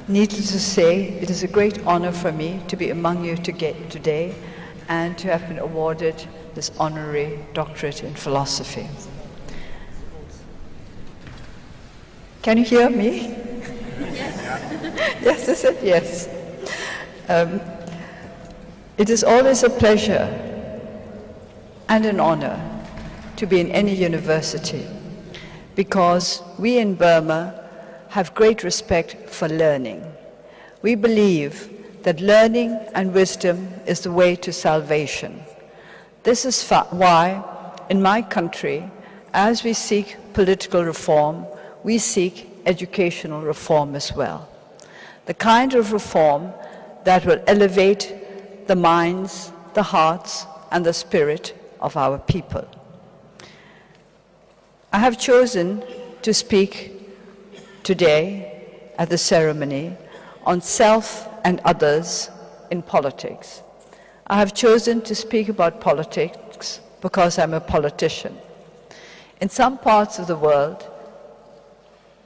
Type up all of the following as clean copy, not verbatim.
Needless to say, it is a great honor for me to be among you today and to have been awarded this honorary doctorate in philosophy. Can you hear me? Yes. Yes, I said yes. It is always a pleasure and an honor to be in any university because we in Burma have great respect for learning. We believe that learning and wisdom is the way to salvation. This is why, in my country, as we seek political reform, we seek educational reform as well. The kind of reform that will elevate the minds, the hearts, and the spirit of our people. I have chosen to speak today at the ceremony on self and others in politics. I have chosen to speak about politics because I'm a politician. In some parts of the world,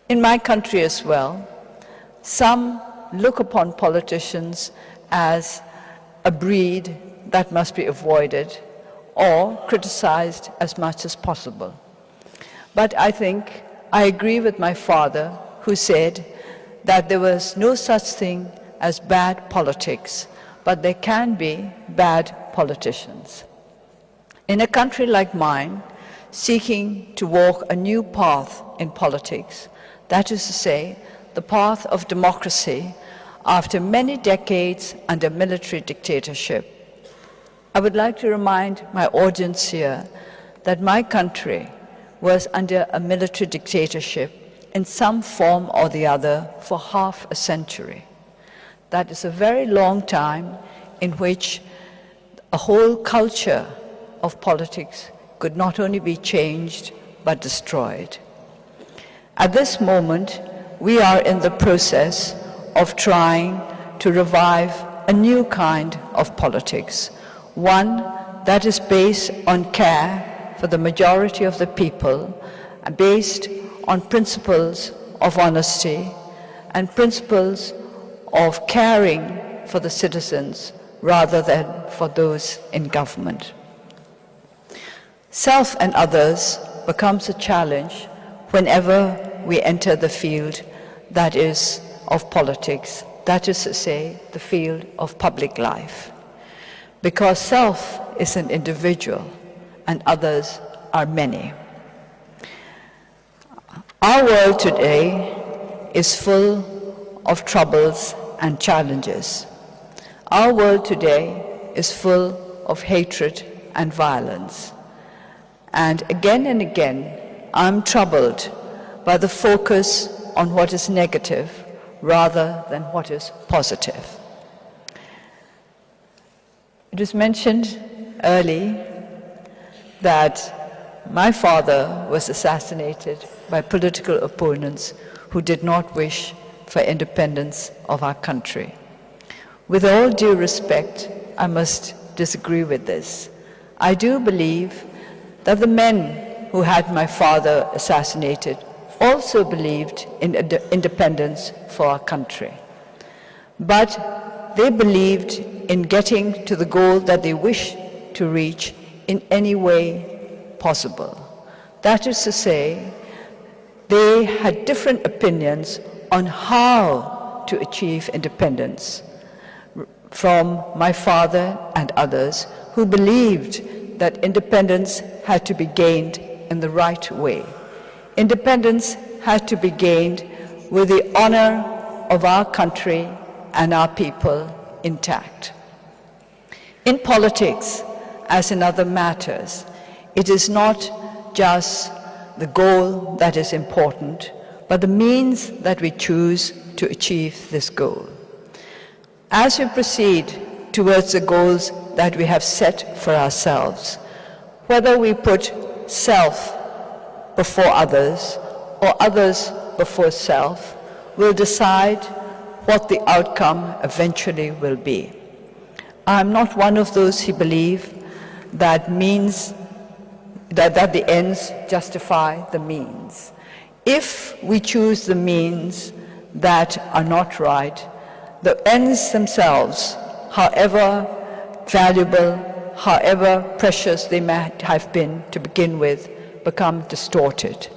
in my country as well, some look upon politicians as a breed that must be avoided or criticized as much as possible. But I think I agree with my father, who said that there was no such thing as bad politics, but there can be bad politicians. In a country like mine, seeking to walk a new path in politics, that is to say, the path of democracy after many decades under military dictatorship, I would like to remind my audience here that my country was under a military dictatorship in some form or the other for half a century. That is a very long time in which a whole culture of politics could not only be changed but destroyed. At this moment, we are in the process of trying to revive a new kind of politics, one that is based on care for the majority of the people, based on principles of honesty and principles of caring for the citizens rather than for those in government. Self and others becomes a challenge whenever we enter the field that is of politics, that is to say, the field of public life. Because self is an individual and others are many. Our world today is full of troubles and challenges. Our world today is full of hatred and violence. And again, I'm troubled by the focus on what is negative rather than what is positive. It was mentioned early that my father was assassinated by political opponents who did not wish for independence of our country. With all due respect, I must disagree with this. I do believe that the men who had my father assassinated also believed in independence for our country. But they believed in getting to the goal that they wished to reach in any way possible. That is to say, they had different opinions on how to achieve independence from my father and others who believed that independence had to be gained in the right way. Independence had to be gained with the honor of our country and our people intact. In politics, as in other matters, it is not just the goal that is important, but the means that we choose to achieve this goal. As we proceed towards the goals that we have set for ourselves, whether we put self before others or others before self, will decide what the outcome eventually will be. I'm not one of those who believe that that the ends justify the means. If we choose the means that are not right, the ends themselves, however valuable, however precious they may have been to begin with, become distorted.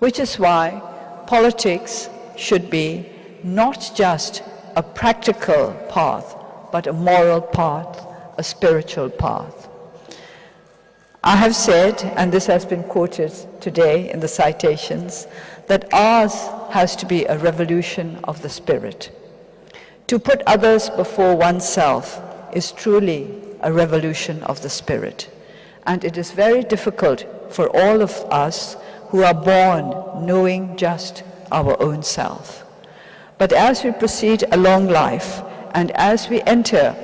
Which is why politics should be not just a practical path, but a moral path, a spiritual path. I have said, and this has been quoted today in the citations, that ours has to be a revolution of the spirit. To put others before oneself is truly a revolution of the spirit. And it is very difficult for all of us who are born knowing just our own self. But as we proceed along life and as we enter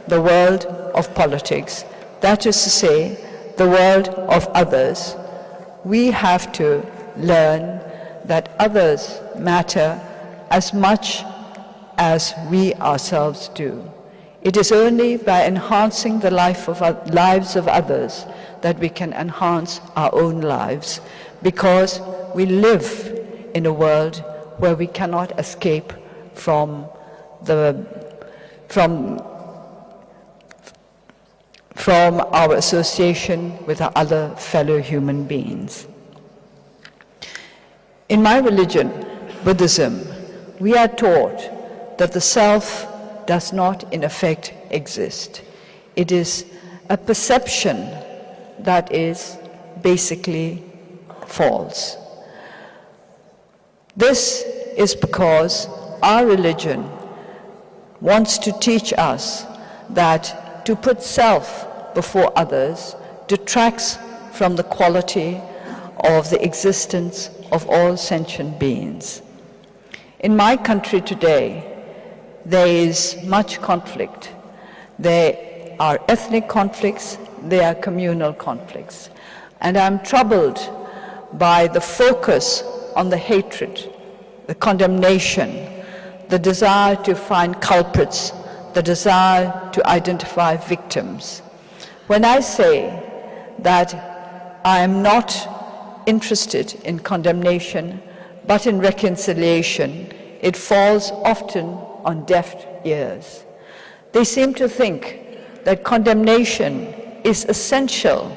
the world of politics, that is to say, the world of others, we have to learn that others matter as much as we ourselves do. It is only by enhancing the lives of others that we can enhance our own lives, because we live in a world where we cannot escape from our association with our other fellow human beings. In my religion, Buddhism, we are taught that the self does not in effect exist. It is a perception that is basically false. This is because our religion wants to teach us that to put self before others detracts from the quality of the existence of all sentient beings. In my country today, there is much conflict. There are ethnic conflicts, there are communal conflicts. And I'm troubled by the focus on the hatred, the condemnation, the desire to find culprits, the desire to identify victims. When I say that I am not interested in condemnation, but in reconciliation, it falls often on deaf ears. They seem to think that condemnation is essential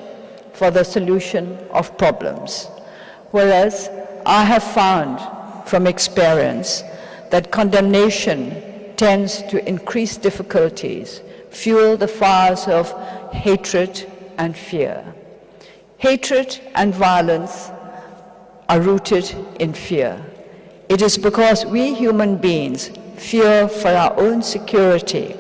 for the solution of problems, whereas I have found from experience that condemnation tends to increase difficulties, fuel the fires of hatred and fear. Hatred and violence are rooted in fear. It is because we human beings fear for our own security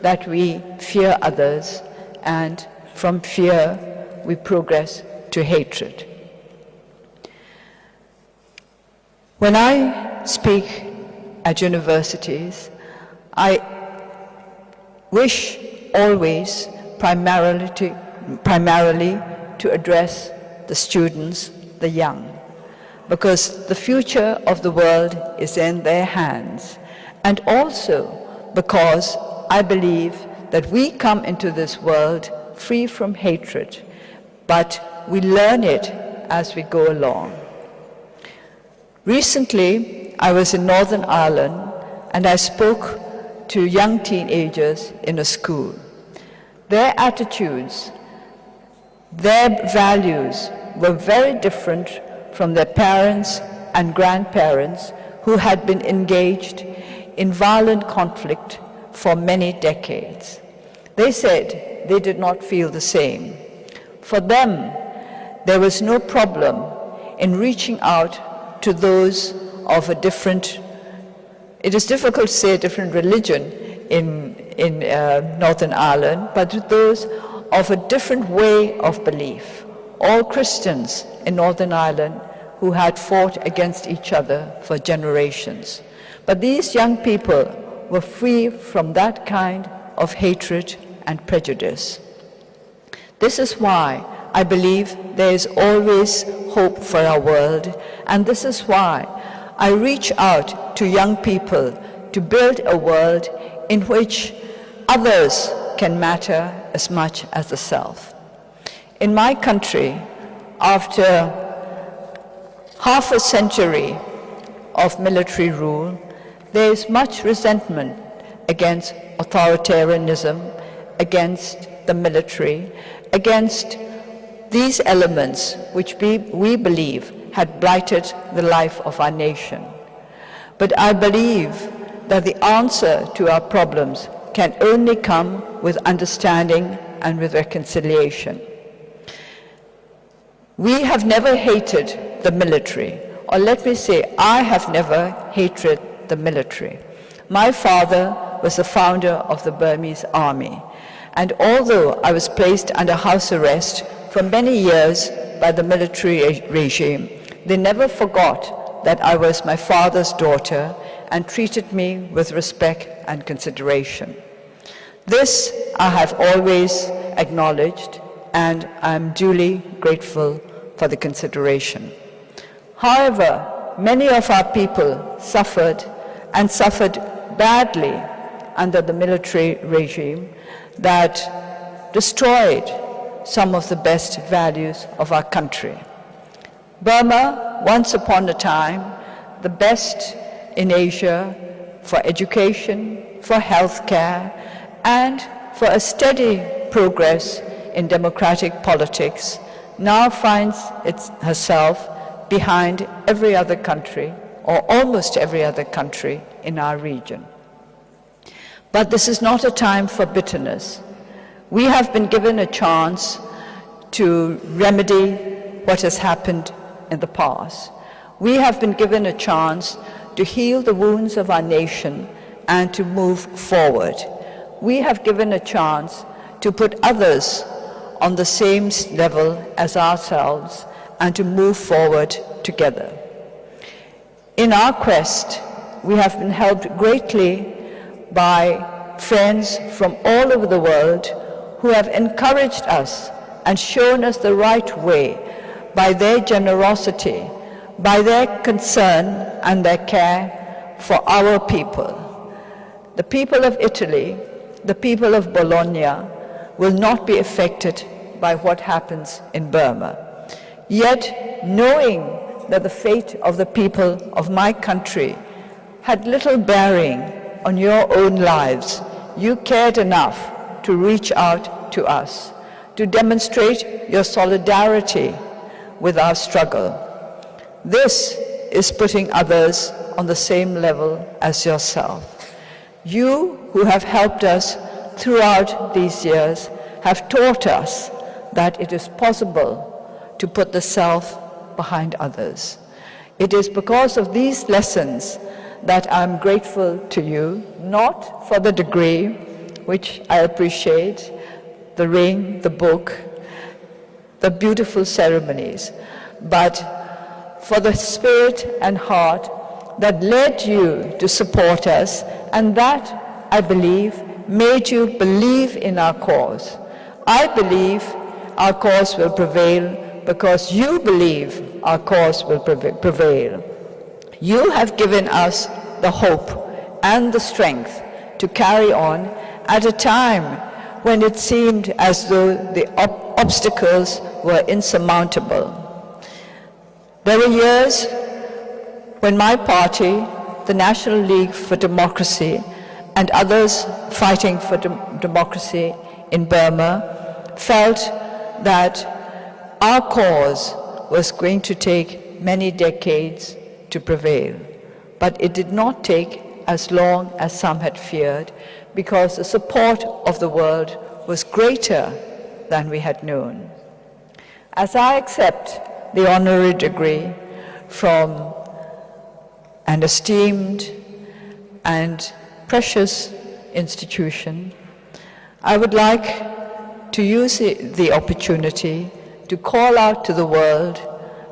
that we fear others, and from fear we progress to hatred. When I speak at universities, I wish always primarily to address the students, the young, because the future of the world is in their hands, and also because I believe that we come into this world free from hatred, but we learn it as we go along. Recently, I was in Northern Ireland and I spoke to young teenagers in a school. Their attitudes, their values were very different from their parents and grandparents who had been engaged in violent conflict for many decades. They said they did not feel the same. For them, there was no problem in reaching out to those of a different, it is difficult to say a different religion in Northern Ireland, but to those of a different way of belief. All Christians in Northern Ireland who had fought against each other for generations. But these young people were free from that kind of hatred and prejudice. This is why I believe there is always hope for our world, and this is why I reach out to young people to build a world in which others can matter as much as the self. In my country, after half a century of military rule, there is much resentment against authoritarianism, against the military, against these elements which we believe had blighted the life of our nation. But I believe that the answer to our problems can only come with understanding and with reconciliation. We have never hated the military, or let me say, I have never hated the military. My father was the founder of the Burmese army, and although I was placed under house arrest for many years by the military regime, they never forgot that I was my father's daughter and treated me with respect and consideration. This I have always acknowledged, and I am duly grateful for the consideration. However, many of our people suffered, and suffered badly, under the military regime that destroyed some of the best values of our country. Burma, once upon a time, the best in Asia for education, for healthcare, and for a steady progress in democratic politics, now finds herself behind every other country, or almost every other country in our region. But this is not a time for bitterness. We have been given a chance to remedy what has happened in the past. We have been given a chance to heal the wounds of our nation and to move forward. We have given a chance to put others on the same level as ourselves and to move forward together. In our quest, we have been helped greatly by friends from all over the world who have encouraged us and shown us the right way by their generosity, by their concern and their care for our people. The people of Italy, the people of Bologna, will not be affected by what happens in Burma. Yet, knowing that the fate of the people of my country had little bearing on your own lives, you cared enough to reach out to us, to demonstrate your solidarity with our struggle. This is putting others on the same level as yourself. You who have helped us throughout these years have taught us that it is possible to put the self behind others. It is because of these lessons that I'm grateful to you, not for the degree, which I appreciate, the ring, the book, the beautiful ceremonies, but for the spirit and heart that led you to support us, and that, I believe, made you believe in our cause. I believe our cause will prevail because you believe our cause will prevail. You have given us the hope and the strength to carry on at a time when it seemed as though the obstacles were insurmountable. There were years when my party, the National League for Democracy, and others fighting for democracy in Burma felt that our cause was going to take many decades to prevail. But it did not take as long as some had feared, because the support of the world was greater than we had known. As I accept the honorary degree from an esteemed and precious institution, I would like to use the opportunity to call out to the world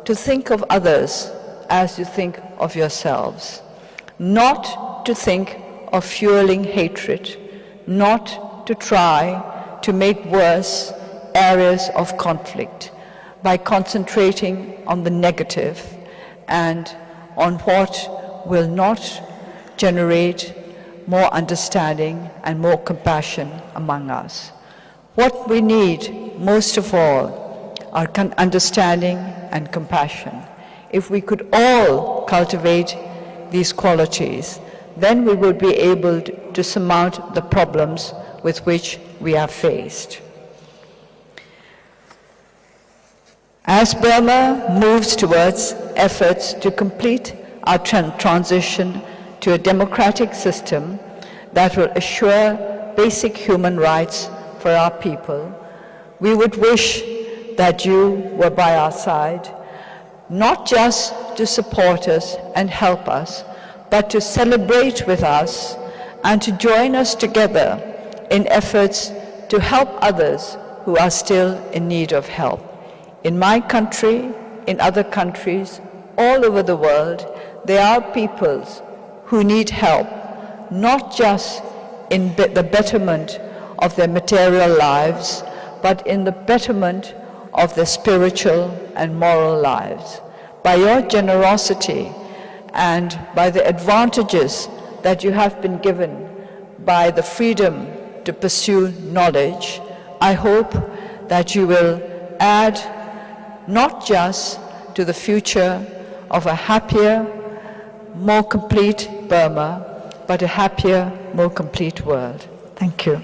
to think of others as you think of yourselves, not to think of fueling hatred, not to try to make worse areas of conflict by concentrating on the negative and on what will not generate more understanding and more compassion among us. What we need most of all are understanding and compassion. If we could all cultivate these qualities, then we would be able to surmount the problems with which we are faced. As Burma moves towards efforts to complete our transition to a democratic system that will assure basic human rights for our people, we would wish that you were by our side, not just to support us and help us, but to celebrate with us and to join us together in efforts to help others who are still in need of help. In my country, in other countries, all over the world, there are peoples who need help, not just in the betterment of their material lives, but in the betterment of their spiritual and moral lives. By your generosity and by the advantages that you have been given by the freedom to pursue knowledge, I hope that you will add not just to the future of a happier, more complete Burma, but a happier, more complete world. Thank you.